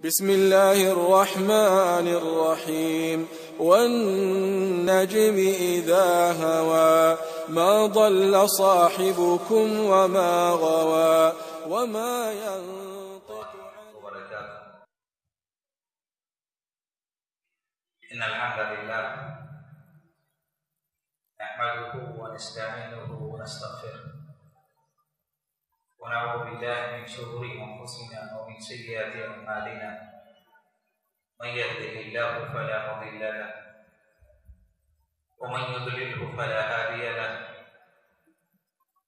بسم الله الرحمن الرحيم والنجم إذا هوى ما ضل صاحبكم وما غوى وما ينطق عن وبركاته. إن الحمد لله نحمده ونستعينه ونستغفره ونعوذ بالله من شرور أنفسنا ومن سيئات أعمالنا من يهده الله فلا مضل له ومن يضلله فلا هادي له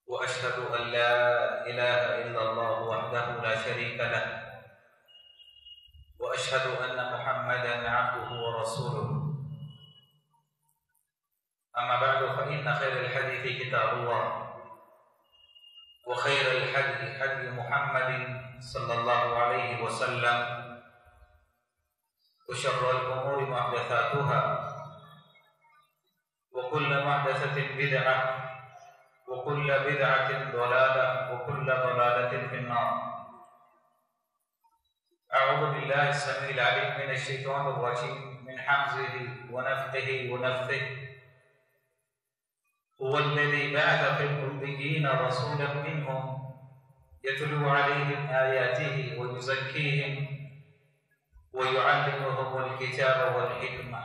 وأشهد أن لا إله إلا الله وحده لا شريك له وأشهد أن محمدا عبده ورسوله أما بعد فإن خير الحديث كتاب الله وخير الحدي حدي محمد صلى الله عليه وسلم وشر الأمور محدثاتها وكل محدثة بدعة وكل بدعة ضلالة وكل ضلالة في النار. أعوذ بالله السميع العليم من الشيطان الرجيم من حمزه ونفخه ونفثه. هو الذي بعث في الأميين رسولا منهم يتلو عليهم آياته ويزكيهم ويعلمهم الكتاب والحكمة.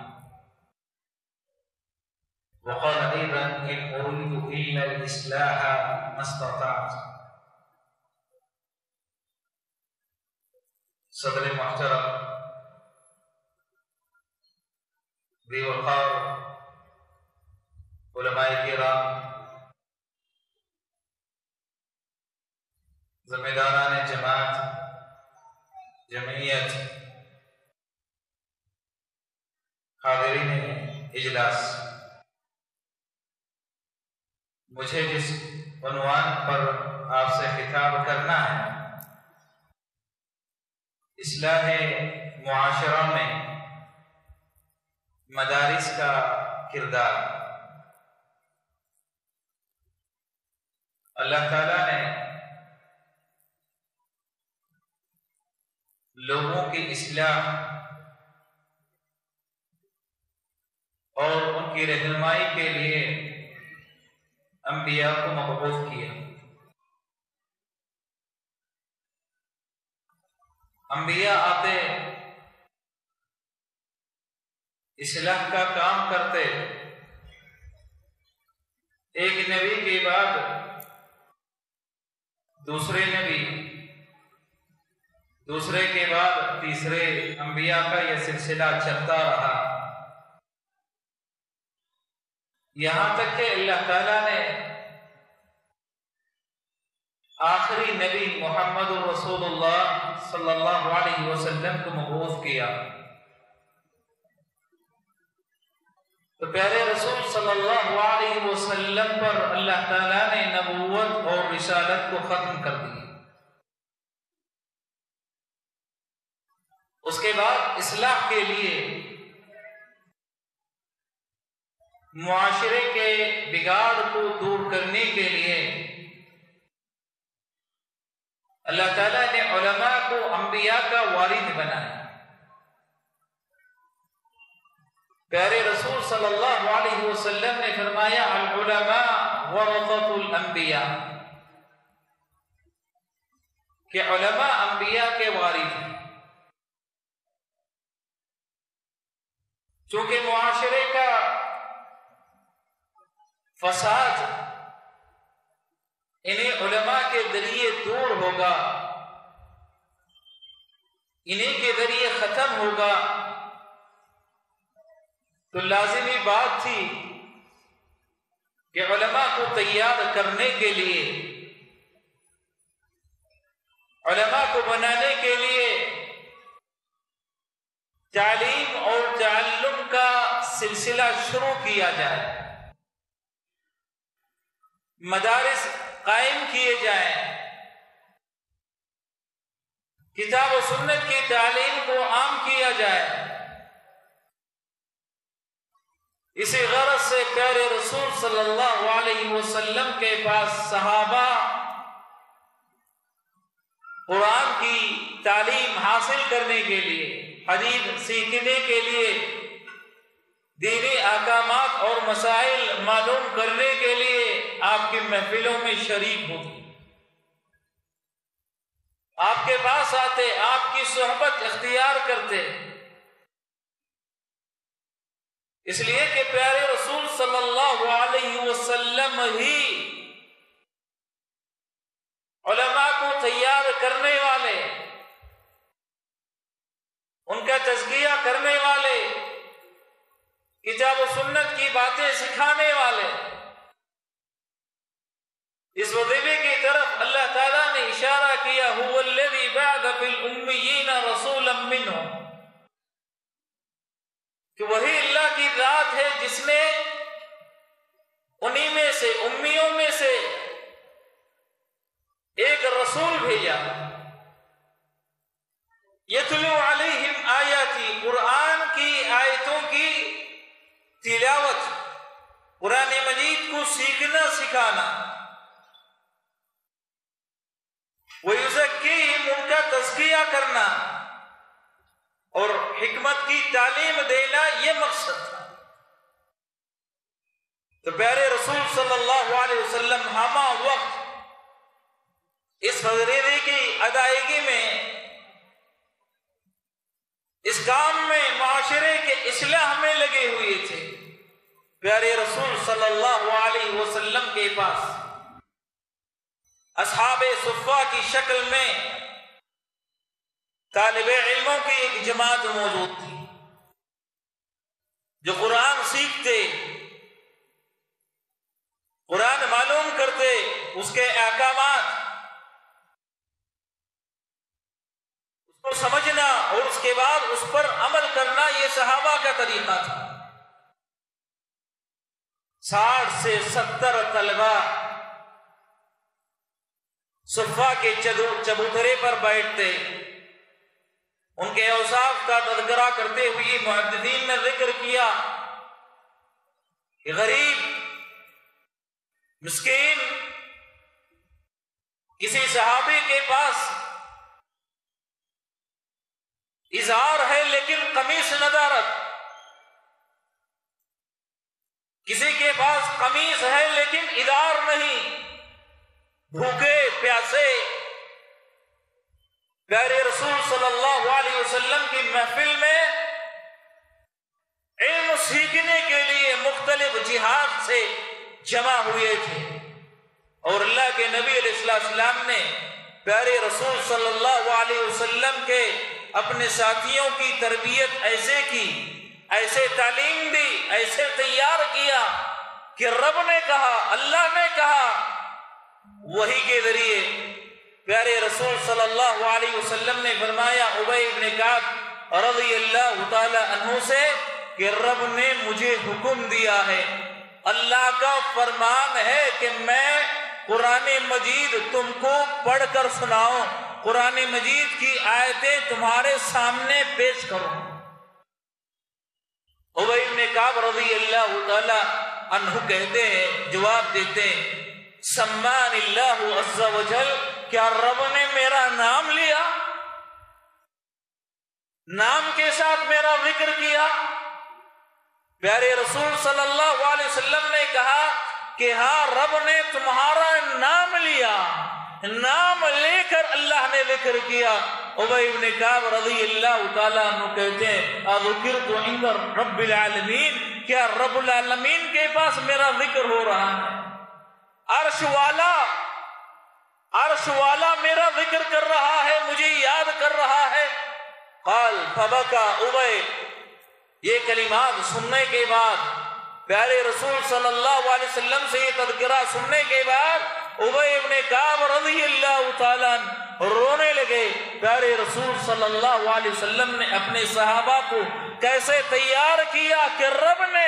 وقال أيضا إن أريد إلا الإصلاح ما استطعت. صدر محترم ذی وقار علماء کرام، ذمہ داران جماعت، جمعیت، حاضرین اجلاس، مجھے جس عنوان پر آپ سے خطاب کرنا ہے، اصلاح معاشرہ میں مدارس کا کردار۔ اللہ تعالیٰ نے لوگوں کی اصلاح اور ان کی رہنمائی کے لیے انبیاء کو مبعوث کیا۔ انبیاء آتے، اصلاح کا کام کرتے، ایک نبی کے بعد دوسرے نبی، دوسرے کے بعد تیسرے، انبیاء کا یہ سلسلہ چلتا رہا، یہاں تک کہ اللہ تعالیٰ نے آخری نبی محمد رسول اللہ صلی اللہ علیہ وسلم کو مبعوث کیا۔ تو پیارے رسول صلی اللہ علیہ وسلم پر اللہ تعالیٰ نے نبوت اور رسالت کو ختم کر دیا۔ اس کے بعد اصلاح کے لیے، معاشرے کے بگاڑ کو دور کرنے کے لیے اللہ تعالیٰ نے علماء کو انبیاء کا وارث بنایا۔ پیارے رسول صلی اللہ علیہ وسلم نے فرمایا العلماء ورثۃ الانبیاء، کہ علماء انبیاء کے وارث ہیں۔ چونکہ معاشرے کا فساد انہیں علماء کے ذریعے دور ہوگا، انہیں کے ذریعے ختم ہوگا، تو لازمی بات تھی کہ علماء کو تیار کرنے کے لیے، علماء کو بنانے کے لیے تعلیم اور تعلم کا سلسلہ شروع کیا جائے، مدارس قائم کیے جائیں، کتاب و سنت کی تعلیم کو عام کیا جائے۔ اسی غرض سے پیارے رسول صلی اللہ علیہ وسلم کے پاس صحابہ قرآن کی تعلیم حاصل کرنے کے لیے، حدیث سیکھنے کے لیے، دینی احکامات اور مسائل معلوم کرنے کے لیے آپ کی محفلوں میں شریک ہوتے، آپ کے پاس آتے، آپ کی صحبت اختیار کرتے، اس لیے کہ پیارے رسول صلی اللہ علیہ وسلم ہی علماء کو تیار کرنے والے، ان کا تزکیہ کرنے والے، کتاب و سنت کی باتیں سکھانے والے۔ اس وظیفے کی طرف اللہ تعالیٰ نے اشارہ کیا، هو الذی بعث فی الامیین رسولا منہم، کہ وہی اللہ کی ذات ہے جس نے انہی میں سے، امیوں میں سے ایک رسول بھیجا، یتلو علیہم آیاتی، قرآن کی آیتوں کی تلاوت، قرآن مجید کو سیکھنا سکھانا، وَيُزَكِّيهِمْ، ان کا تزکیہ کرنا اور حکمت کی تعلیم دینا، یہ مقصد تھا۔ تو پیارے رسول صلی اللہ علیہ وسلم ہمہ وقت اس وظیفے کی ادائیگی میں، اس کام میں، معاشرے کے اصلاح میں لگے ہوئے تھے۔ پیارے رسول صلی اللہ علیہ وسلم کے پاس اصحاب صفہ کی شکل میں طالب علموں کی ایک جماعت موجود تھی، جو قرآن سیکھتے، قرآن معلوم کرتے، اس کے احکامات، اس کو سمجھنا اور اس کے بعد اس پر عمل کرنا، یہ صحابہ کا طریقہ تھا۔ 60 سے 70 طلبہ صفہ کے چبوترے پر بیٹھتے، ان کے اوصاف کا تذکرہ کرتے ہوئے محدثین نے ذکر کیا کہ غریب، مسکین، کسی صحابی کے پاس ازار ہے لیکن قمیص ندارت، کسی کے پاس قمیص ہے لیکن ادار نہیں، بھوکے پیاسے۔ پیارے رسول صلی اللہ علیہ وسلم کی محفل میں علم سیکھنے کے لیے مختلف جہات سے جمع ہوئے تھے، اور اللہ کے نبی علیہ السلام نے پیارے رسول صلی اللہ علیہ وسلم کے اپنے ساتھیوں کی تربیت ایسے کی، ایسے تعلیم دی، ایسے تیار کیا کہ رب نے کہا، اللہ نے کہا، وحی کے ذریعے پیارے رسول صلی اللہ علیہ وسلم نے فرمایا ابی بن کعب رضی اللہ تعالی عنہ سے کہ رب نے مجھے حکم دیا ہے، اللہ کا فرمان ہے کہ میں قرآن مجید تم کو پڑھ کر سناؤں، قرآن مجید کی آیتیں تمہارے سامنے پیش کروں۔ ابی بن کعب رضی اللہ تعالی عنہ کہتے ہیں، جواب دیتے ہیں، سمان اللہ عز وجل، کیا رب نے میرا نام لیا، نام کے ساتھ میرا ذکر کیا؟ پیارے رسول صلی اللہ علیہ وسلم نے کہا کہ ہاں، رب نے تمہارا نام لیا، نام لے کر اللہ نے ذکر کیا۔ ابی بن کعب رضی اللہ تعالیٰ عنہ کہتے ہیں، اذکرت عند رب العالمین، کیا رب العالمین کے پاس میرا ذکر ہو رہا ہے، عرش والا میرا ذکر کر رہا ہے، مجھے یاد کر رہا ہے۔ قال فبکا ابی، یہ کلمات سننے کے بعد، پیارے رسول صلی اللہ علیہ وسلم سے یہ تذکرہ سننے کے بعد ابی بن کعب رضی اللہ تعالیٰ رونے لگے۔ پیارے رسول صلی اللہ علیہ وسلم نے اپنے صحابہ کو کیسے تیار کیا کہ رب نے،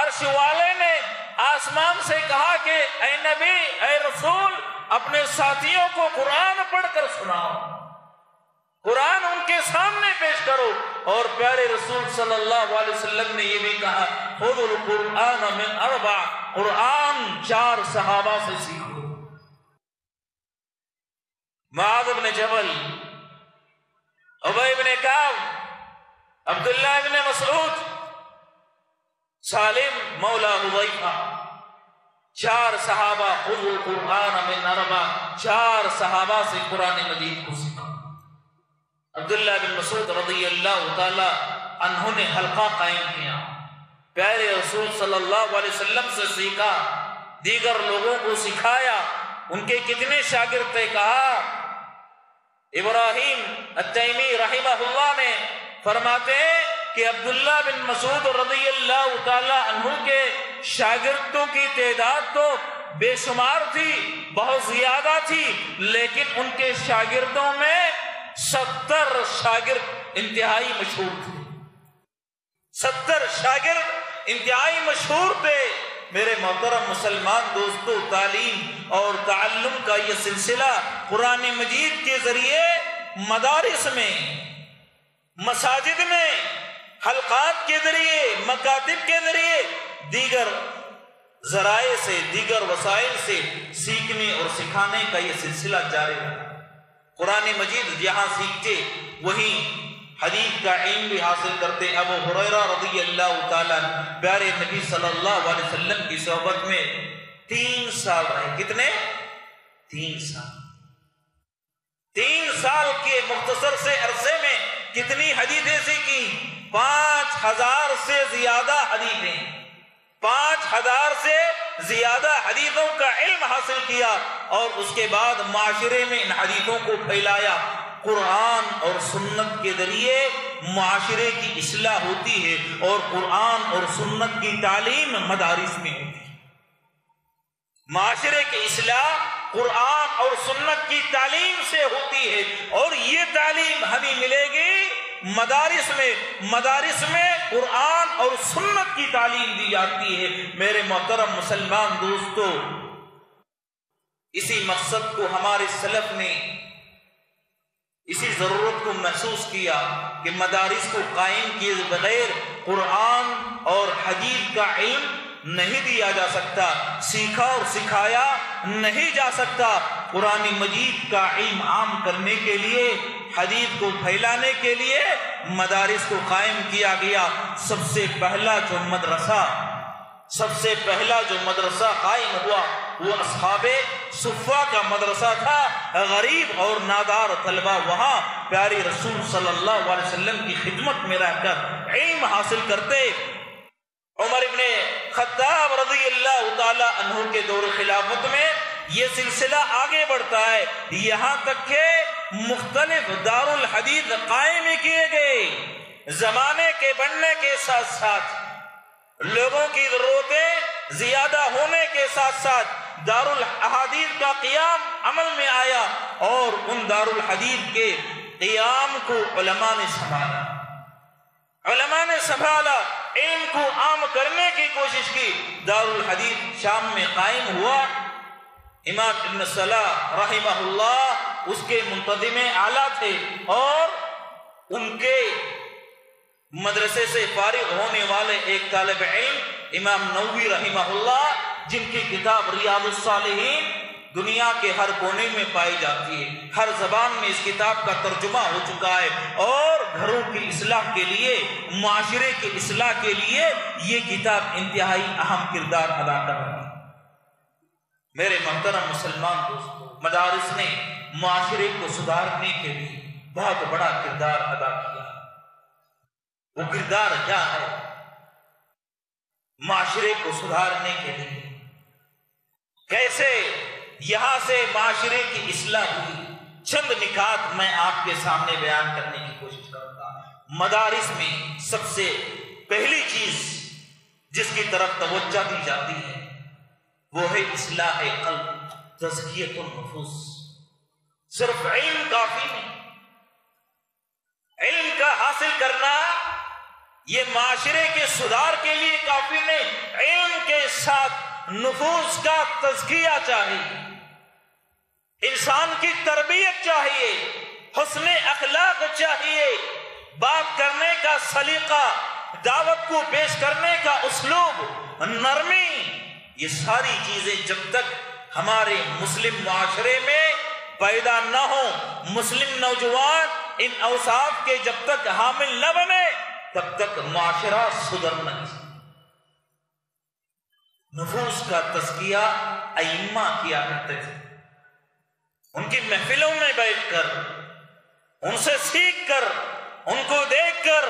عرش والے نے آسمان سے کہا کہ اے نبی، اے رسول، اپنے ساتھیوں کو قرآن پڑھ کر سناؤ، قرآن ان کے سامنے پیش کرو۔ اور پیارے رسول صلی اللہ علیہ وسلم نے یہ بھی کہا، خذ القرآن من اربع، قرآن 4 صحابہ سے سیکھو، معاذ بن جبل، ابی ابن کعب، عبداللہ ابن مسعود، سالم مولا حذیفہ، 4 صحابہ خذوا القرآن من 4 4 صحابہ سے قرآن مجید کو سیکھا۔ عبداللہ بن مسعود رضی اللہ تعالی عنہ نے حلقہ قائم کیا، پیارے رسول صلی اللہ علیہ وسلم سے سیکھا، دیگر لوگوں کو سکھایا۔ ان کے کتنے شاگرد تھے؟ کہا ابراہیم التیمی رحمہ اللہ نے فرماتے ہیں کہ عبداللہ بن مسعود رضی اللہ تعالی عنہ کے شاگردوں کی تعداد تو بے شمار تھی، بہت زیادہ تھی، لیکن ان کے شاگردوں میں 70 شاگرد انتہائی مشہور تھے۔ 70 شاگرد انتہائی مشہور تھے۔ میرے محترم مسلمان دوستو، تعلیم اور تعلم کا یہ سلسلہ قرآن مجید کے ذریعے مدارس میں، مساجد میں، حلقات کے ذریعے، مکاتب کے ذریعے، دیگر ذرائع سے، دیگر وسائل سے سیکھنے اور سکھانے کا یہ سلسلہ جاری ہے۔ قرآن مجید جہاں سیکھتے وہیں حدیث کا علم بھی حاصل کرتے۔ ابو ہریرہ رضی اللہ تعالیٰ پیارے نبی صلی اللہ علیہ وسلم کی صحبت میں 3 سال رہے۔ کتنے؟ 3 سال۔ 3 سال کے مختصر سے عرصے میں کتنی حدیثیں سیکھی؟ 5000 سے زیادہ حدیثیں، 5000 سے زیادہ حدیثوں کا علم حاصل کیا، اور اس کے بعد معاشرے میں ان حدیثوں کو پھیلایا۔ قرآن اور سنت کے ذریعے معاشرے کی اصلاح ہوتی ہے، اور قرآن اور سنت کی تعلیم مدارس میں ہوتی ہے۔ معاشرے کی اصلاح قرآن اور سنت کی تعلیم سے ہوتی ہے، اور یہ تعلیم ہمیں ملے گی مدارس میں۔ مدارس میں قرآن اور سنت کی تعلیم دی جاتی ہے۔ میرے محترم مسلمان دوستو، اسی مقصد کو ہمارے سلف نے، اسی ضرورت کو محسوس کیا کہ مدارس کو قائم کیے بغیر قرآن اور حدیث کا علم نہیں دیا جا سکتا، سیکھا اور سکھایا نہیں جا سکتا۔ قرآن مجید کا علم عام کرنے کے لیے، حدیث کو پھیلانے کے لیے مدارس کو قائم کیا گیا۔ سب سے پہلا جو مدرسہ قائم ہوا وہ اصحاب صفہ کا مدرسہ تھا۔ غریب اور نادار طلبہ وہاں پیارے رسول صلی اللہ علیہ وسلم کی خدمت میں رہ کر علم حاصل کرتے۔ عمر ابن خطاب رضی اللہ تعالی عنہ کے دور خلافت میں یہ سلسلہ آگے بڑھتا ہے، یہاں تک کہ مختلف دار الحدیث قائم کیے گئے۔ زمانے کے بڑھنے کے ساتھ ساتھ، لوگوں کی ضرورتیں زیادہ ہونے کے ساتھ ساتھ دار الحدیث کا قیام عمل میں آیا، اور ان دار الحدیث کے قیام کو علماء نے سنبھالا۔ علماء نے سنبھالا، علم کو عام کرنے کی کوشش کی۔ دار الحدیث شام میں قائم ہوا۔ امام ابن صلاح رحمہ اللہ اس کے منتظم اعلیٰ تھے، اور ان کے مدرسے سے فارغ ہونے والے ایک طالب علم امام نووی رحمہ اللہ، جن کی کتاب ریاض الصالحین دنیا کے ہر کونے میں پائی جاتی ہے، ہر زبان میں اس کتاب کا ترجمہ ہو چکا ہے، اور گھروں کی اصلاح کے لیے، معاشرے کی اصلاح کے لیے یہ کتاب انتہائی اہم کردار ادا کر رہی ہے۔ میرے محترم مسلمان دوستو، مدارس نے معاشرے کو سدھارنے کے لیے بہت بڑا کردار ادا کیا۔ وہ کردار کیا ہے؟ معاشرے کو سدھارنے کے لیے کیسے یہاں سے معاشرے کی اصلاح ہوئی، چند نکات میں آپ کے سامنے بیان کرنے کی کوشش کروں گا۔ مدارس میں سب سے پہلی چیز جس کی طرف توجہ دی جاتی ہے وہ ہے اصلاح قلب، تزکیۃ النفوس۔ صرف علم کافی نہیں، علم کا حاصل کرنا یہ معاشرے کے سدھار کے لیے کافی نہیں، علم کے ساتھ نفوس کا تزکیہ چاہیے، انسان کی تربیت چاہیے، حسن اخلاق چاہیے، بات کرنے کا سلیقہ، دعوت کو پیش کرنے کا اسلوب، نرمی، یہ ساری چیزیں جب تک ہمارے مسلم معاشرے میں پیدا نہ ہو، مسلم نوجوان ان اوصاف کے جب تک حامل نہ بنے تب تک معاشرہ سدھر نہیں۔ نفوس کا تزکیہ ائمہ کیا کرتے تھے، ان کی محفلوں میں بیٹھ کر، ان سے سیکھ کر، ان کو دیکھ کر،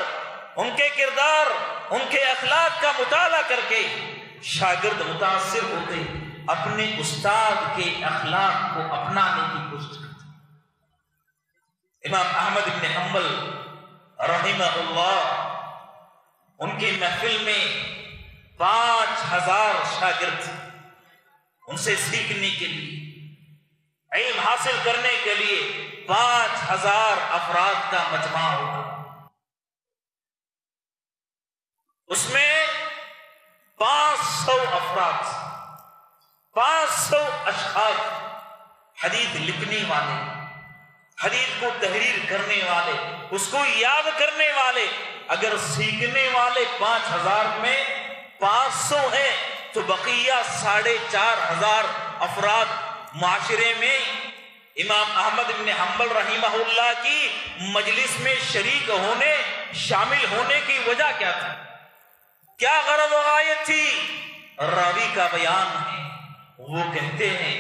ان کے کردار، ان کے اخلاق کا مطالعہ کر کے شاگرد متاثر ہوتے، اپنے استاد کے اخلاق کو اپنانے کی کوشش کرتے۔ امام احمد بن حنبل رحمہ اللہ، ان کی محفل میں 5000 شاگرد، ان سے سیکھنے کے لیے، علم حاصل کرنے کے لیے 5000 افراد کا مجمع ہوگا۔ اس میں 500 افراد، 500 اشخاص، حدیث لکھنے والے، حدیث کو تحریر کرنے والے، اس کو یاد کرنے والے۔ اگر سیکھنے والے 5000 میں 500 ہیں تو بقیہ 4500 افراد معاشرے میں امام احمد بن حنبل رحمہ اللہ کی مجلس میں شریک ہونے، شامل ہونے کی وجہ کیا تھی؟ کیا غرض و غایت تھی؟ راوی کا بیان ہے، وہ کہتے ہیں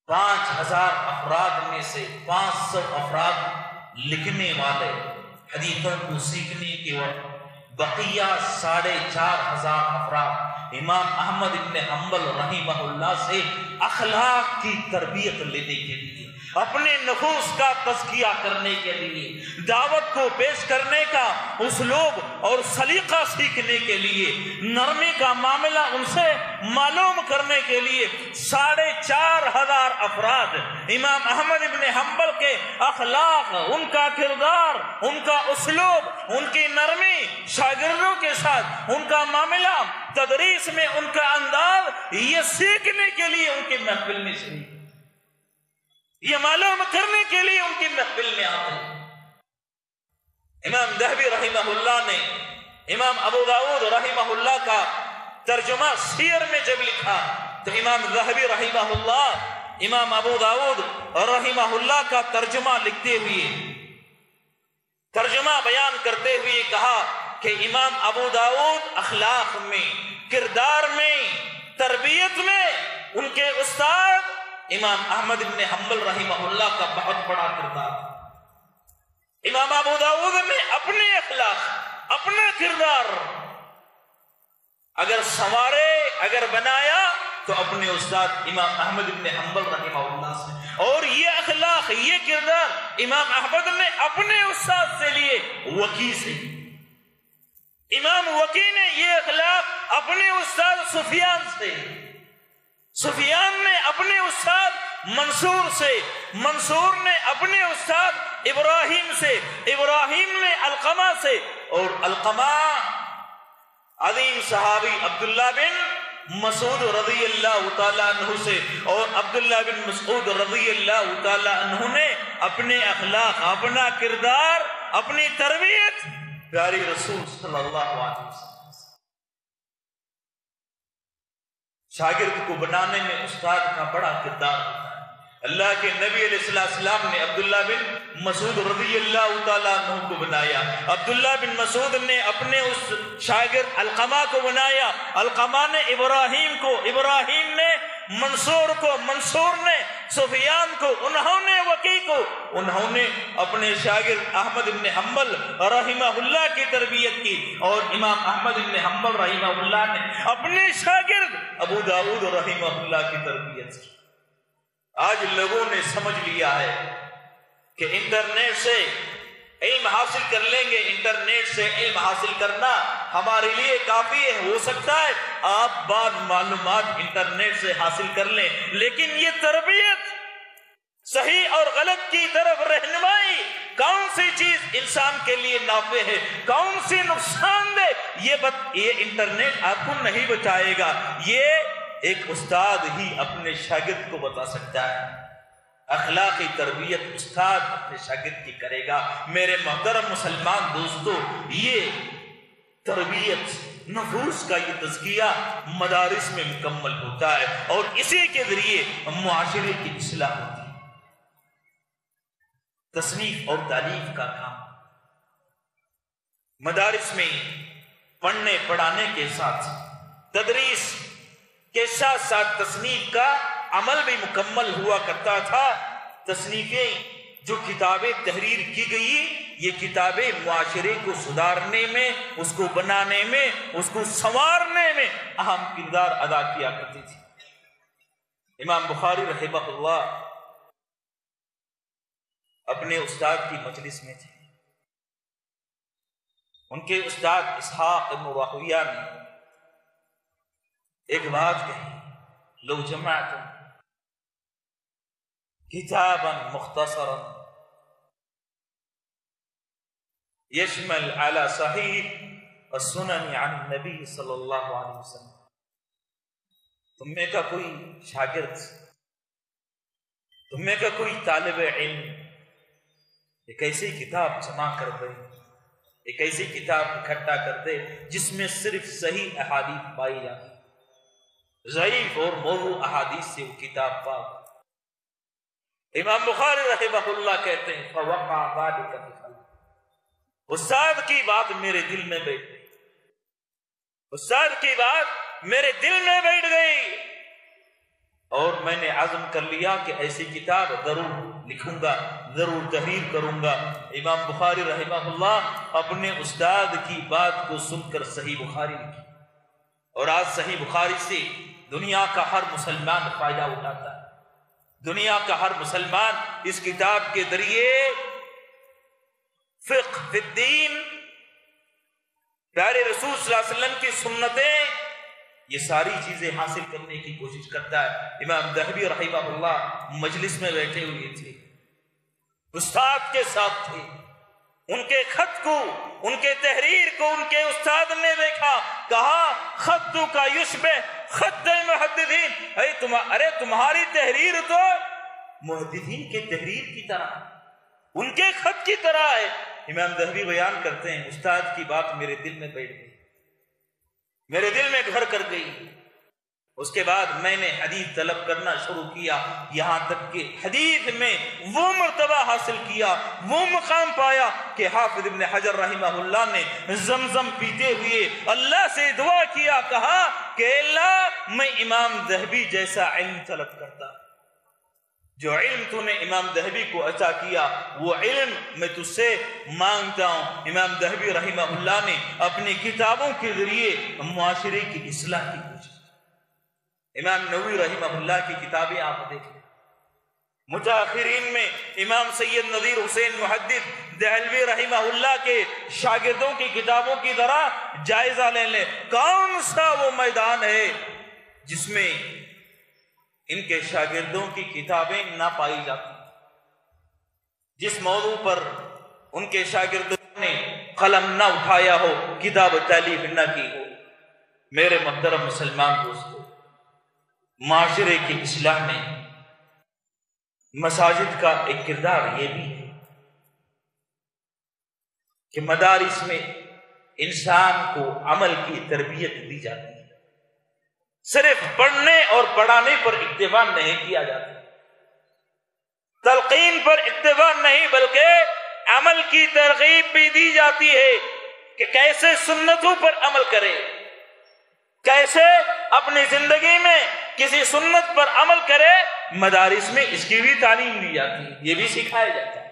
5000 افراد میں سے 500 افراد لکھنے والے، حدیثوں کو سیکھنے کے وقت بقیہ 4500 افراد امام احمد بن حنبل رحمہ اللہ سے اخلاق کی تربیت لینے کے لیے، اپنے نفوس کا تزکیہ کرنے کے لیے، دعوت کو پیش کرنے کا اسلوب اور سلیقہ سیکھنے کے لیے، نرمی کا معاملہ ان سے معلوم کرنے کے لیے 4500 افراد امام احمد بن حنبل کے اخلاق، ان کا کردار، ان کا اسلوب، ان کی نرمی، شاگردوں کے ساتھ ان کا معاملہ، تدریس میں ان کا انداز، یہ سیکھنے کے لیے ان کی محفل میں شریک، یہ معلوم کرنے کے لیے ان کی محفل میں آتے ہیں۔ امام ذہبی رحمہ اللہ نے امام ابو داؤد رحمہ اللہ کا ترجمہ سیر میں جب لکھا تو امام ذہبی رحمہ اللہ امام ابو داؤد رحمہ اللہ کا ترجمہ لکھتے ہوئے، ترجمہ بیان کرتے ہوئے کہا کہ امام ابو داؤد اخلاق میں، کردار میں، تربیت میں ان کے استاد امام احمد بن حنبل رحمہ اللہ کا بہت بڑا کردار۔ امام ابو داؤد نے اپنے اخلاق، اپنا کردار اگر سنوارے، اگر بنایا تو اپنے استاد امام احمد بن حنبل رحمہ اللہ سے، اور یہ اخلاق، یہ کردار امام احمد نے اپنے استاد سے لیے، وکی سے۔ امام وکی نے یہ اخلاق اپنے استاد سفیان سے، سفیان نے اپنے استاد منصور سے، منصور نے اپنے استاد ابراہیم سے، ابراہیم نے علقمہ سے، اور علقمہ عظیم صحابی عبداللہ بن مسعود رضی اللہ تعالیٰ عنہ سے، اور عبداللہ بن مسعود رضی اللہ تعالیٰ عنہ نے اپنے اخلاق، اپنا کردار، اپنی تربیت پیاری رسول صلی اللہ علیہ وسلم۔ شاگرد کو بنانے میں استاد کا بڑا کردار ہوتا ہے۔ اللہ کے نبی علیہ السلام نے عبداللہ بن مسعود رضی اللہ تعالیٰ عنہ کو بنایا، عبداللہ بن مسعود نے اپنے اس شاگرد علقمہ کو بنایا، علقمہ نے ابراہیم کو، ابراہیم نے منصور کو، منصور نے سفیان کو، انہوں نے وکی کو، انہوں نے اپنے شاگرد احمد بن حنبل رحمہ اللہ کی تربیت کی، اور امام احمد بن حنبل رحمہ اللہ نے اپنے شاگرد ابو داؤد رحمہ اللہ کی تربیت کی۔ آج لوگوں نے سمجھ لیا ہے کہ انٹرنیٹ سے علم حاصل کر لیں گے، انٹرنیٹ سے علم حاصل کرنا ہمارے لیے کافی ہے۔ ہو سکتا ہے آپ بعض معلومات انٹرنیٹ سے حاصل کر لیں، لیکن یہ تربیت، صحیح اور غلط کی طرف رہنمائی، کون سی چیز انسان کے لیے نافع ہے، کون سی نقصان دہ، یہ انٹرنیٹ آپ کو نہیں بتائے گا، یہ ایک استاد ہی اپنے شاگرد کو بتا سکتا ہے۔ اخلاقی تربیت استاد اپنے شاگرد کی کرے گا۔ میرے محترم مسلمان دوستو، یہ تربیت، نفوس کا یہ تزکیہ مدارس میں مکمل ہوتا ہے، اور اسی کے ذریعے معاشرے کی اصلاح ہوتی ہے۔ تصنیف اور تالیف کا کام مدارس میں پڑھنے پڑھانے کے ساتھ تدریس کے ساتھ ساتھ تصنیف کا عمل بھی مکمل ہوا کرتا تھا۔ تصنیفیں جو کتابیں تحریر کی گئی یہ کتابیں معاشرے کو سدھارنے میں، اس کو بنانے میں، اس کو سنوارنے میں اہم کردار ادا کیا کرتی تھی۔ امام بخاری رحمہ اللہ اپنے استاد کی مجلس میں تھے، ان کے استاد اسحاق بن راہویہ نے ایک بات کہی، لو جمعتم کتابا مختصرا یشمل على صحیح السنن عن النبی صلی اللہ علیہ وسلم، تم میں کا کوئی شاگرد، تم میں کا کوئی طالب علم ایک ایسی کتاب جمع کر دے، ایک ایسی کتاب اکٹھا کر دے جس میں صرف صحیح احادیث پائی جاتی، ضعیف اور موضوع احادیث سے وہ کتاب پاک۔ امام بخاری رحمہ اللہ کہتے ہیں فوقع ذلک فی قلبی، استاد کی بات میرے دل میں بیٹھ گئی، استاد کی بات میرے دل میں بیٹھ گئی، اور میں نے عزم کر لیا کہ ایسی کتاب ضرور لکھوں گا، ضرور تحریر کروں گا۔ امام بخاری رحمہ اللہ اپنے استاد کی بات کو سن کر صحیح بخاری لکھی، اور آج صحیح بخاری سے دنیا کا ہر مسلمان فائدہ اٹھاتا ہے، دنیا کا ہر مسلمان اس کتاب کے ذریعے فقہ فی الدین، پیارے رسول صلی اللہ علیہ وسلم کی سنتیں، یہ ساری چیزیں حاصل کرنے کی کوشش کرتا ہے۔ امام ذہبی رحمہ اللہ مجلس میں بیٹھے ہوئے تھے، استاد کے ساتھ تھے، ان کے خط کو، ان کے تحریر کو ان کے استاد نے دیکھا، کہا خطو کا یشبہ خط المحدثین، ارے تمہاری تحریر تو محدثین کے تحریر کی طرح، ان کے خط کی طرح ہے۔ امام ذہبی بیان کرتے ہیں استاد کی بات میرے دل میں بیٹھ گئی، میرے دل میں گھر کر گئی۔ اس کے بعد میں نے حدیث طلب کرنا شروع کیا، یہاں تک کہ حدیث میں وہ مرتبہ حاصل کیا، وہ مقام پایا کہ حافظ ابن حجر رحمہ اللہ نے زمزم پیتے ہوئے اللہ سے دعا کیا، کہا کہ اللہ میں امام ذہبی جیسا علم طلب کرتا، جو علم تو نے امام ذہبی کو عطا کیا وہ علم میں تجھ سے مانگتا ہوں۔ امام ذہبی رحمہ اللہ نے اپنی کتابوں کے ذریعے معاشرے کی اصلاح کی کوشش کی۔ امام نووی رحمہ اللہ کی کتابیں آپ دیکھیں، متاخرین میں امام سید نذیر حسین محدث دہلوی رحمہ اللہ کے شاگردوں کی کتابوں کی ذرا جائزہ لے لیں، کون سا وہ میدان ہے جس میں ان کے شاگردوں کی کتابیں نہ پائی جاتی، جس موضوع پر ان کے شاگردوں نے قلم نہ اٹھایا ہو، کتاب تالیف نہ کی ہو۔ میرے محترم مسلمان دوستو، معاشرے کی اصلاح میں مساجد کا ایک کردار یہ بھی ہے کہ مدارس میں انسان کو عمل کی تربیت دی جاتی ہے، صرف پڑھنے اور پڑھانے پر اکتفا نہیں کیا جاتا، تلقین پر اکتفا نہیں بلکہ عمل کی ترغیب بھی دی جاتی ہے کہ کیسے سنتوں پر عمل کرے، کیسے اپنی زندگی میں کسی سنت پر عمل کرے۔ مدارس میں اس کی بھی تعلیم دی جاتی ہے، یہ بھی سکھایا جاتا ہے،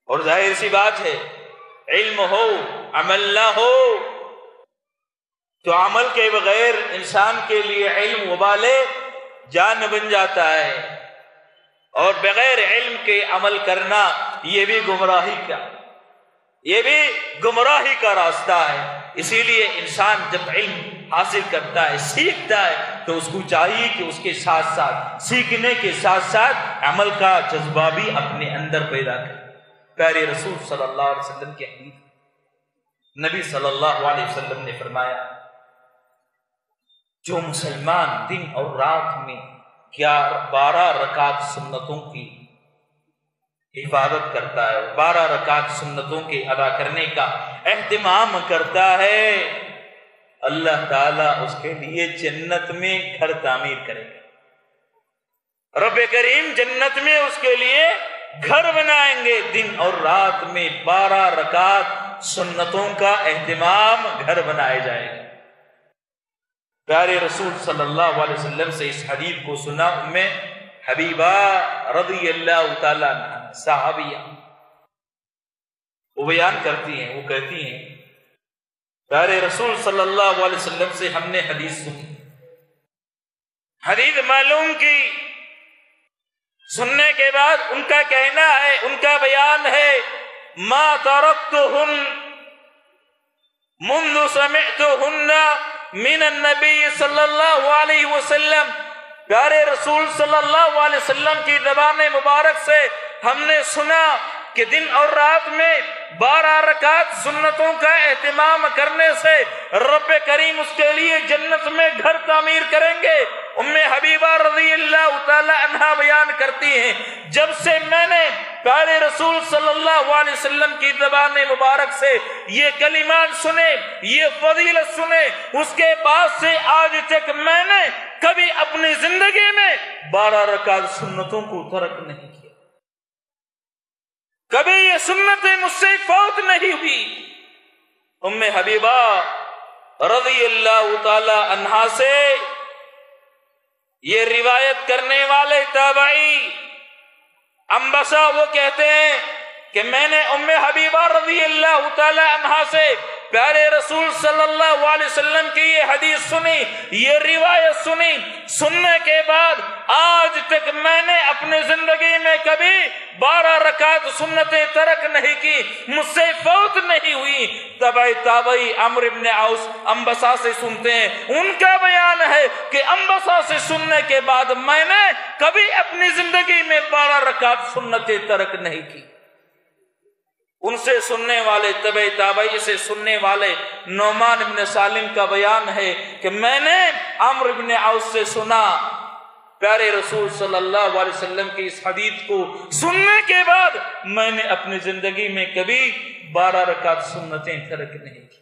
اور ظاہر سی بات ہے علم ہو عمل نہ ہو تو عمل کے بغیر انسان کے لیے علم وبال جان بن جاتا ہے، اور بغیر علم کے عمل کرنا یہ بھی گمراہی کا راستہ ہے۔ اسی لیے انسان جب علم حاصل کرتا ہے، سیکھتا ہے، تو اس کو چاہیے کہ اس کے ساتھ ساتھ سیکھنے کے ساتھ ساتھ عمل کا جذبہ بھی اپنے اندر پیدا کرے۔ پیارے رسول صلی اللہ علیہ وسلم کی حدیث، نبی صلی اللہ علیہ وسلم نے فرمایا جو مسلمان دن اور رات میں 12 رکعت سنتوں کی حفاظت کرتا ہے، 12 رکعت سنتوں کے ادا کرنے کا اہتمام کرتا ہے، اللہ تعالیٰ اس کے لیے جنت میں گھر تعمیر کرے گا۔ رب کریم جنت میں اس کے لیے گھر بنائیں گے، دن اور رات میں 12 رکعت سنتوں کا اہتمام گھر بنائے جائے گا۔ پیارے رسول صلی اللہ علیہ وسلم سے اس حدیث کو سنا ام حبیبہ رضی اللہ تعالیٰ عنہ صحابیہ، وہ بیان کرتی ہیں، وہ کہتی ہیں پیارے رسول صلی اللہ علیہ وسلم سے ہم نے حدیث سنی، حدیث معلوم کی، سننے کے بعد ان کا کہنا ہے، ان کا بیان ہے، ما ترکتہن منذ سمعتہن من النبی صلی اللہ علیہ وسلم، پیارے رسول صلی اللہ علیہ وسلم کی زبان مبارک سے ہم نے سنا کہ دن اور رات میں 12 رکعت سنتوں کا اہتمام کرنے سے رب کریم اس کے لیے جنت میں گھر تعمیر کریں گے۔ ام حبیبہ رضی اللہ تعالی عنہا بیان کرتی ہیں، جب سے میں نے پیارے رسول صلی اللہ علیہ وسلم کی زبان مبارک سے یہ کلمات سنے، یہ فضیلت سنے، اس کے بعد سے آج تک میں نے کبھی اپنی زندگی میں 12 رکعت سنتوں کو ترک نہیں کیا، کبھی یہ سنتیں مجھ سے فوت نہیں ہوئی۔ ام حبیبہ رضی اللہ تعالی عنہا سے یہ روایت کرنے والے تابعی انبسا وہ کہتے ہیں کہ میں نے ام حبیبہ رضی اللہ تعالی عنہا سے پیارے رسول صلی اللہ علیہ وسلم کی یہ حدیث سنی، یہ روایت سنی، سننے کے بعد آج تک میں نے اپنی زندگی میں کبھی 12 رکعت سنتیں ترک نہیں کی، مجھ سے فوت نہیں ہوئی۔ تابعی عمرو بن عوس انبسا سے سنتے ہیں، ان کا بیان ہے کہ انبسا سے سننے کے بعد میں نے کبھی اپنی زندگی میں 12 رکعت سنتیں ترک نہیں کی۔ ان سے سننے والے تابعی سے سننے والے نعمان بن سالم کا بیان ہے کہ میں نے عمرو بن عوس سے سنا، پیارے رسول صلی اللہ علیہ وسلم کی اس حدیث کو سننے کے بعد میں نے اپنی زندگی میں کبھی 12 رکعت سنتیں ترک نہیں کی۔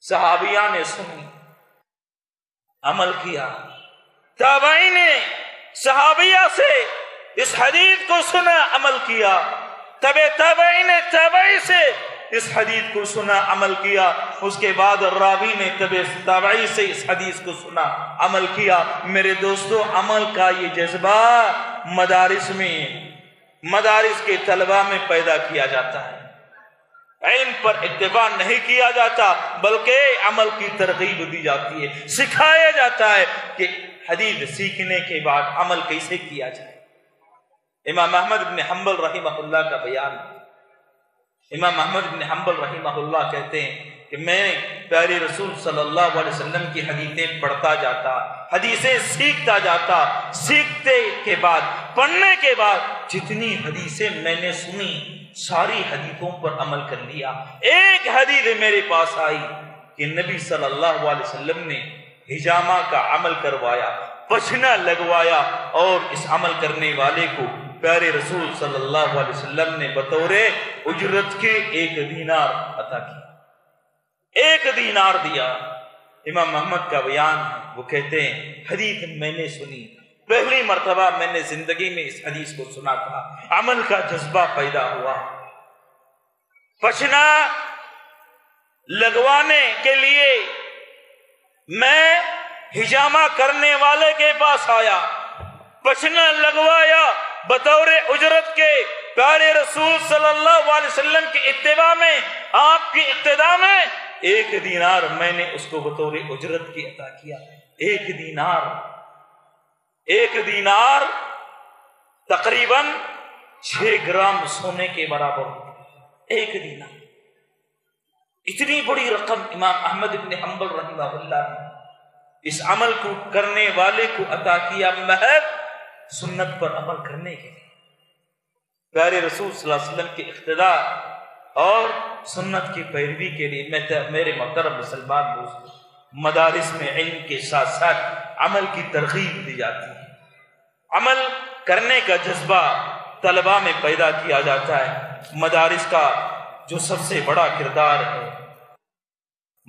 صحابیہ نے سنی، عمل کیا، تابعی نے صحابیہ سے اس حدیث کو سنا، عمل کیا، تابعی نے تابعی سے اس حدیث کو سنا، عمل کیا، اس کے بعد راوی نے تابعی سے اس حدیث کو سنا، عمل کیا۔ میرے دوستو، عمل کا یہ جذبہ مدارس کے طلبہ میں پیدا کیا جاتا ہے، علم پر اکتفا نہیں کیا جاتا بلکہ عمل کی ترغیب دی جاتی ہے، سکھایا جاتا ہے کہ حدیث سیکھنے کے بعد عمل کیسے کیا جائے۔ امام احمد بن حنبل رحمہ اللہ کا بیان، امام احمد بن حنبل رحمہ اللہ کہتے ہیں کہ میں پیارے رسول صلی اللہ علیہ وسلم کی حدیثیں پڑھتا جاتا، حدیثیں سیکھتا جاتا، سیکھتے کے بعد، پڑھنے کے بعد جتنی حدیثیں میں نے سنی ساری حدیثوں پر عمل کر لیا۔ ایک حدیث میرے پاس آئی کہ نبی صلی اللہ علیہ وسلم نے حجامہ کا عمل کروایا، پچھنا لگوایا، اور اس عمل کرنے والے کو پیارے رسول صلی اللہ علیہ وسلم نے بطور اجرت کے 1 دینار عطا کیا، 1 دینار دیا۔ امام محمد کا بیان ہے، وہ کہتے ہیں حدیث میں نے سنی، پہلی مرتبہ میں نے زندگی میں اس حدیث کو سنا تھا، عمل کا جذبہ پیدا ہوا، پچھنا لگوانے کے لیے میں حجامہ کرنے والے کے پاس آیا، پچھنا لگوایا بطور اجرت کے، پیارے رسول صلی اللہ علیہ وسلم کی اتباع میں، آپ کی اقتداء میں 1 دینار میں نے اس کو بطور اجرت کی عطا کیا۔ 1 دینار تقریباً 6 گرام سونے کے برابر ہوتا، 1 دینار، اتنی بڑی رقم امام احمد بن حنبل رحمہ اللہ نے اس عمل کو کرنے والے کو عطا کیا، محض سنت پر عمل کرنے کے لیے، پیارے رسول صلی اللہ علیہ وسلم کی اقتداء اور سنت کی پیروی کے لیے۔ میرے محترم مسلمان دوستو، مدارس میں علم کے ساتھ ساتھ عمل کی ترغیب دی جاتی ہے، عمل کرنے کا جذبہ طلباء میں پیدا کیا جاتا ہے۔ مدارس کا جو سب سے بڑا کردار ہے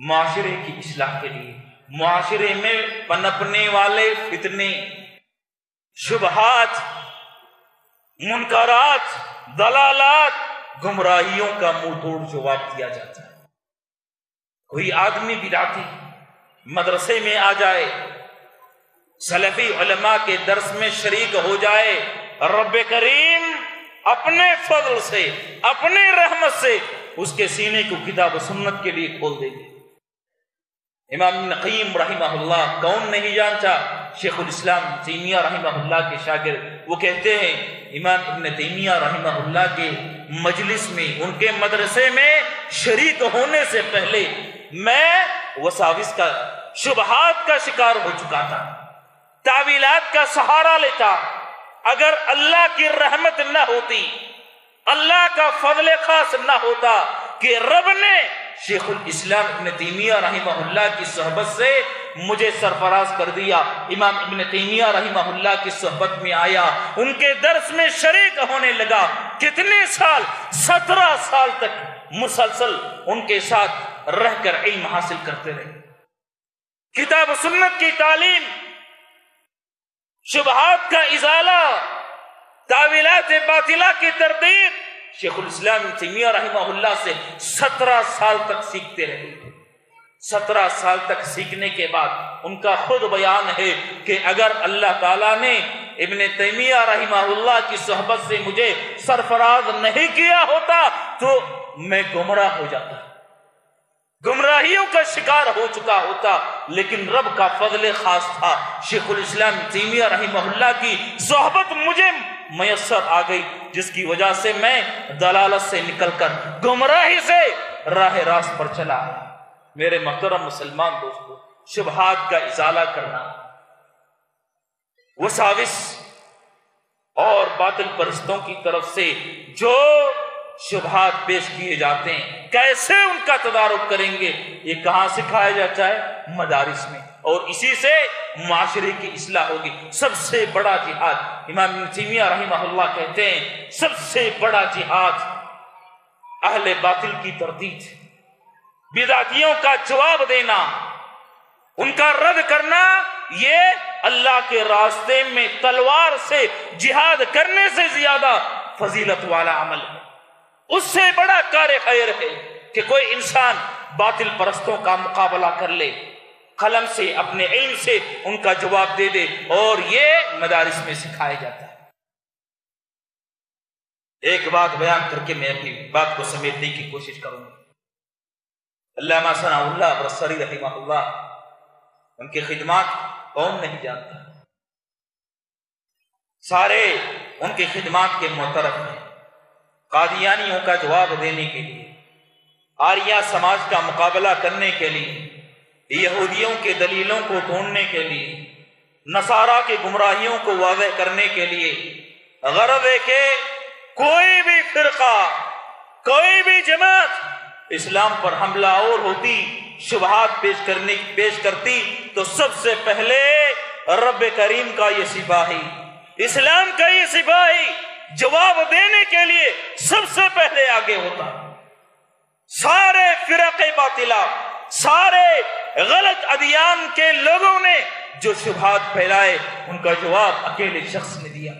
معاشرے کی اصلاح کے لیے، معاشرے میں پنپنے والے فتنے، شبہات، منکرات، ضلالات، گمراہیوں کا منہ توڑ جواب دیا جاتا ہے۔ کوئی آدمی بدعتی مدرسے میں آ جائے، سلفی علماء کے درس میں شریک ہو جائے، رب کریم اپنے فضل سے، اپنے رحمت سے اس کے سینے کو کتاب و سنت کے لیے کھول دے گے۔ امام ابن قیم رحمہ اللہ کون نہیں جانتا؟ شیخ الاسلام تیمیہ رحمہ اللہ کے شاگرد، وہ کہتے ہیں امام ابن تیمیہ رحمہ اللہ کے مجلس میں، ان کے مدرسے میں شریک ہونے سے پہلے میں وساوس کا، شبہات کا شکار ہو چکا تھا، تعویلات کا سہارا لیتا۔ اگر اللہ کی رحمت نہ ہوتی، اللہ کا فضل خاص نہ ہوتا کہ رب نے شیخ الاسلام ابن تیمیہ رحمہ اللہ کی صحبت سے مجھے سرفراز کر دیا، امام ابن تیمیہ رحمہ اللہ کی صحبت میں آیا، ان کے درس میں شریک ہونے لگا، کتنے سال؟ 17 سال تک مسلسل ان کے ساتھ رہ کر علم حاصل کرتے رہے، کتاب و سنت کی تعلیم، شبہات کا ازالہ، تعویلات باطلہ کی تردید، شیخ الاسلام ابن تیمیہ رحمہ اللہ سے 17 سال تک سیکھتے رہے۔ 17 سال تک سیکھنے کے بعد ان کا خود بیان ہے کہ اگر اللہ تعالیٰ نے ابن تیمیہ رحمہ اللہ کی صحبت سے مجھے سرفراز نہیں کیا ہوتا تو میں گمراہ ہو جاتا، گمراہیوں کا شکار ہو چکا ہوتا، لیکن رب کا فضل خاص تھا، شیخ الاسلام تیمیہ رحمہ اللہ کی صحبت مجھے میسر آ گئی، جس کی وجہ سے میں دلالت سے نکل کر گمراہی سے راہ راست پر چلا۔ میرے محترم مسلمان دوستو، شبہات کا ازالہ کرنا، وساوس اور باطل پرستوں کی طرف سے جو شبہات پیش کیے جاتے ہیں، کیسے ان کا تدارک کریں گے، یہ کہاں سکھایا جاتا ہے؟ مدارس میں، اور اسی سے معاشرے کی اصلاح ہوگی۔ سب سے بڑا جہاد، امام ابن تیمیہ رحمہ اللہ کہتے ہیں، سب سے بڑا جہاد اہل باطل کی تردید، بدعتیوں کا جواب دینا، ان کا رد کرنا، یہ اللہ کے راستے میں تلوار سے جہاد کرنے سے زیادہ فضیلت والا عمل ہے۔ اس سے بڑا کار خیر ہے کہ کوئی انسان باطل پرستوں کا مقابلہ کر لے، قلم سے، اپنے علم سے ان کا جواب دے دے، اور یہ مدارس میں سکھایا جاتا ہے۔ ایک بات بیان کر کے میں اپنی بات کو سمیٹنے کی کوشش کروں گا۔ علامہ ثناء اللہ برصری رحمہ اللہ، ان کی خدمات کون نہیں جانتا، سارے ان کی خدمات کے معترف ہیں۔ قادیانیوں کا جواب دینے کے لیے، آریہ سماج کا مقابلہ کرنے کے لیے، یہودیوں کے دلیلوں کو ڈھونڈنے کے لیے، نصارہ کی گمراہیوں کو واضح کرنے کے لیے، غرض ہے کہ کوئی بھی فرقہ، کوئی بھی جماعت اسلام پر حملہ آور ہوتی، شبہات پیش کرتی، تو سب سے پہلے رب کریم کا یہ سپاہی، اسلام کا یہ سپاہی جواب دینے کے لیے سب سے پہلے آگے ہوتا۔ سارے فرقے باطلہ، سارے غلط ادیان کے لوگوں نے جو شبہات پھیلائے، ان کا جواب اکیلے شخص نے دیا۔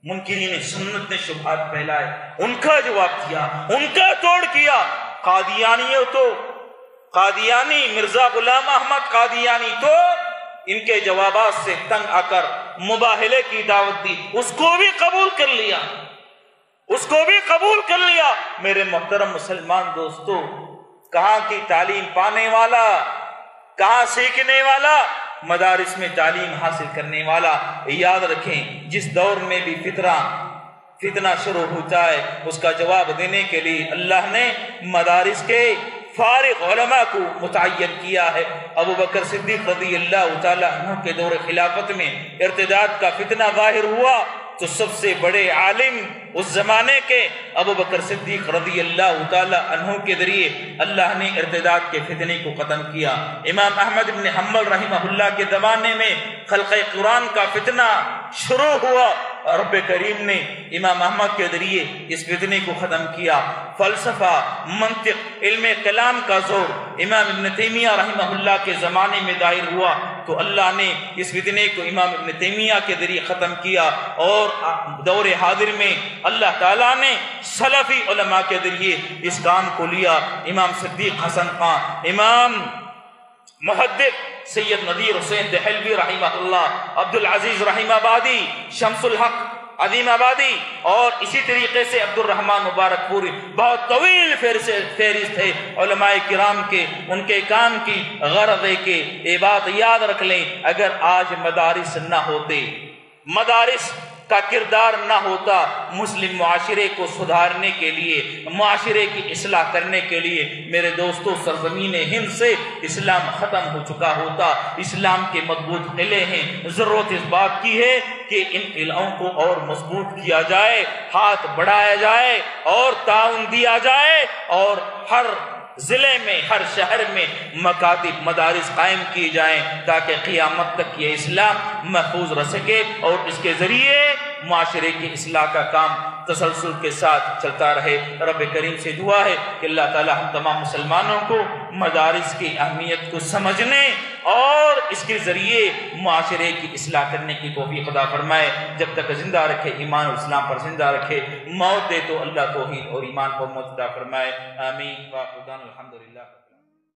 منکرین سنت نے شبہات پھیلائے، ان کا جواب دیا، ان کا توڑ کیا۔ قادیانیوں تو، قادیانی مرزا غلام احمد قادیانی تو ان کے جوابات سے تنگ آ کر مباہلے کی دعوت دی، اس کو بھی قبول کر لیا، اس کو بھی قبول کر لیا۔ میرے محترم مسلمان دوستو، کہاں کی تعلیم پانے والا، کہاں سیکھنے والا؟ مدارس میں تعلیم حاصل کرنے والا۔ یاد رکھیں، جس دور میں بھی فتنہ شروع ہوتا ہے، اس کا جواب دینے کے لیے اللہ نے مدارس کے فارغ علماء کو متعین کیا ہے۔ ابو بکر صدیق رضی اللہ تعالی عنہ کے دور خلافت میں ارتداد کا فتنہ ظاہر ہوا تو سب سے بڑے عالم اس زمانے کے ابو بکر صدیق رضی اللہ تعالی عنہ کے ذریعے اللہ نے ارتداد کے فتنے کو ختم کیا۔ امام احمد بن حنبل رحمہ اللہ کے زمانے میں خلق قرآن کا فتنہ شروع ہوا، رب کریم نے امام احمد کے ذریعے اس فتنے کو ختم کیا۔ فلسفہ، منطق، علم کلام کا زور امام ابن تیمیہ رحمہ اللہ کے زمانے میں ظاہر ہوا تو اللہ نے اس فتنے کو امام ابن تیمیہ کے ذریعے ختم کیا، اور دور حاضر میں اللہ تعالیٰ نے سلفی علماء کے ذریعے اس کام کو لیا۔ امام صدیق حسن خان، امام محدث سید نذیر حسین دہلوی رحمہ اللہ، عبدالعزیز رحیم آبادی، شمس الحق عظیم آبادی، اور اسی طریقے سے عبد الرحمن مبارک پوری، بہت طویل فہرست ہے علماء کرام کے۔ ان کے کام کی غرض ہے کہ یہ بات یاد رکھ لیں، اگر آج مدارس نہ ہوتے، مدارس کا کردار نہ ہوتا مسلم معاشرے کو سدھارنے کے لیے، معاشرے کی اصلاح کرنے کے لیے، میرے دوستوں سرزمین ہند سے اسلام ختم ہو چکا ہوتا۔ اسلام کے مضبوط قلعے ہیں، ضرورت اس بات کی ہے کہ ان قلعوں کو اور مضبوط کیا جائے، ہاتھ بڑھایا جائے اور تعاون دیا جائے، اور ہر ضلع میں، ہر شہر میں مکاتب، مدارس قائم کی جائیں، تاکہ قیامت تک یہ اسلام محفوظ رہ سکے، اور اس کے ذریعے معاشرے کی اصلاح کا کام تسلسل کے ساتھ چلتا رہے۔ رب کریم سے دعا ہے کہ اللہ تعالی ہم تمام مسلمانوں کو مدارس کی اہمیت کو سمجھنے اور اس کے ذریعے معاشرے کی اصلاح کرنے کی توفیق عطا فرمائے۔ جب تک زندہ رکھے، ایمان اور اسلام پر زندہ رکھے، موت دے تو اللہ توحید اور ایمان پر موت عطا فرمائے۔ آمین۔ وآخر دعوانا الحمدللہ۔